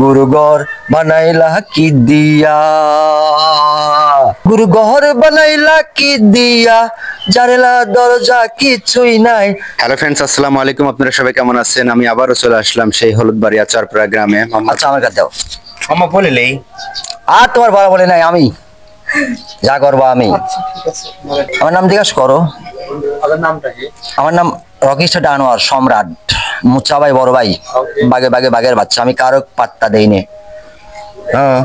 गुरुगौर बनाइला की दिया गुरुगौर बनाइला की दिया জারেলা দরজা কিছুই নাই। হ্যালো फ्रेंड्स, আসসালামু আলাইকুম। আপনারা সবাই কেমন আছেন? আমি আবারও চলে আসলাম সেই হলুদবাড়িয়া চরপাড়া গ্রামে। আচ্ছা আমার কাছে দাও। মামা বলেলেই আর তোমার বলা বলে নাই, আমি যা করবো আমি। আচ্ছা ঠিক আছে, আমার নাম জিজ্ঞাসা করো। আপনার নামটা কি? আমার নাম রকিস্টার আনোয়ার সম্রাট, মুচা ভাই বড় ভাই, বাগে বাগে বাগের বাচ্চা। আমি কারো পাত্তা দেইনি। হ্যাঁ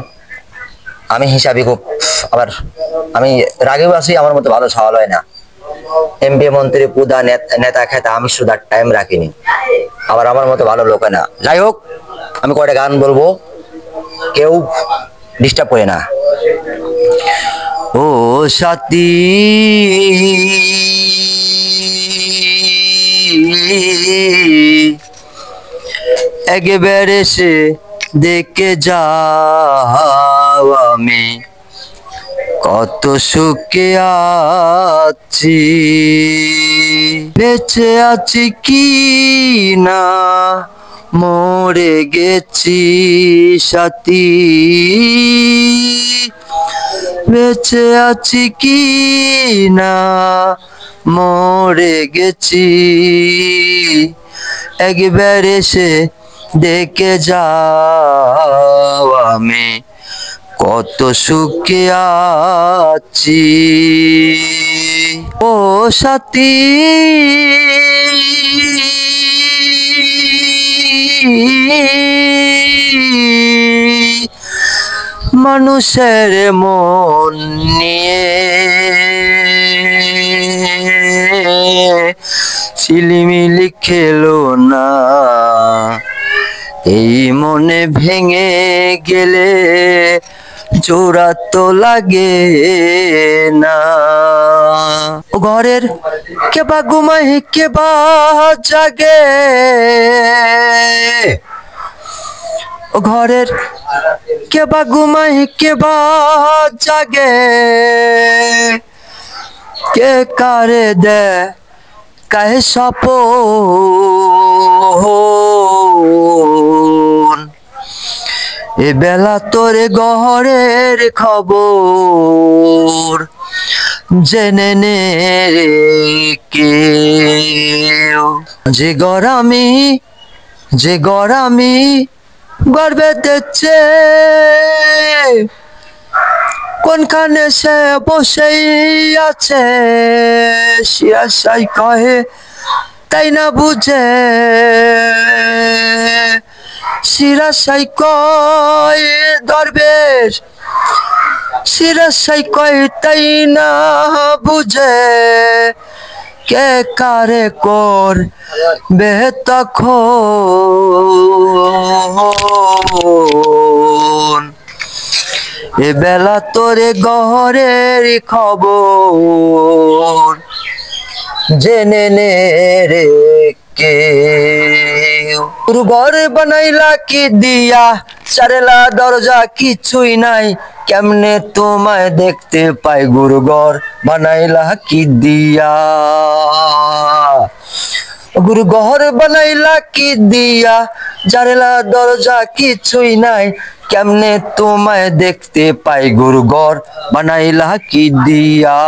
আমি হিসাবই খুব, আবার আমি রাগেও আছি, আমার মতো ভালো সওয়াল হয় না। এমপি মন্ত্রী পুদা নেতা খেতা আমি সুদার টাইম রাখিনি, আবার আমার মতো ভালো লোক না। যাই হোক, আমি কয়টা গান বলবো, কেউ ডিস্টার্ব করে না। ও সাথী একবারে সে দেখে যাও আমি কত সুখে আছি, বেঁচে আছি কি না মরে গেছি সাথী, বেঁচে আছি কি না মরে গেছি, একবার এসে দেখে যাও আমি কত সুখে আছি। ও সাথী মানুষের মন নিয়ে ঝিলিমিলি খেলো না, এই মনে ভেঙে গেলে জোড়া তো লাগে না। ও ঘরের কেবা ঘুমাই কেবা জাগে, ও ঘরের কেবা ঘুমাই কেবা জাগে, কে কারে দে কাহে সপন, এ বেলা তোরে ঘরের খবর জেনে নে রে কেউ, যে গরামি গর্বে দেখছে কোনখানে সে বসেই আছে, শিয়াশাই কহে তাই না বুঝে, শিরাশাই কয় দরবেশ শিরাশাই কয় তাই না বুঝে, কে কারে কর বে তখন, এ বেলা তোরে ঘরের খবর জেনে নে রে কেউ, ঘর বানাইলা কি দিয়া চারেলা দরজা কিছুই নাই, কেমনে তোমায় দেখতে পাই গুরুঘর বানাইলা কি দিয়া, গুরুঘর বানাইলা কি দিয়া জারেলা দরজা কিছুই নাই, কেমনে তোমায় দেখতে পাই গুরুঘর বানাইলা কি দিয়া।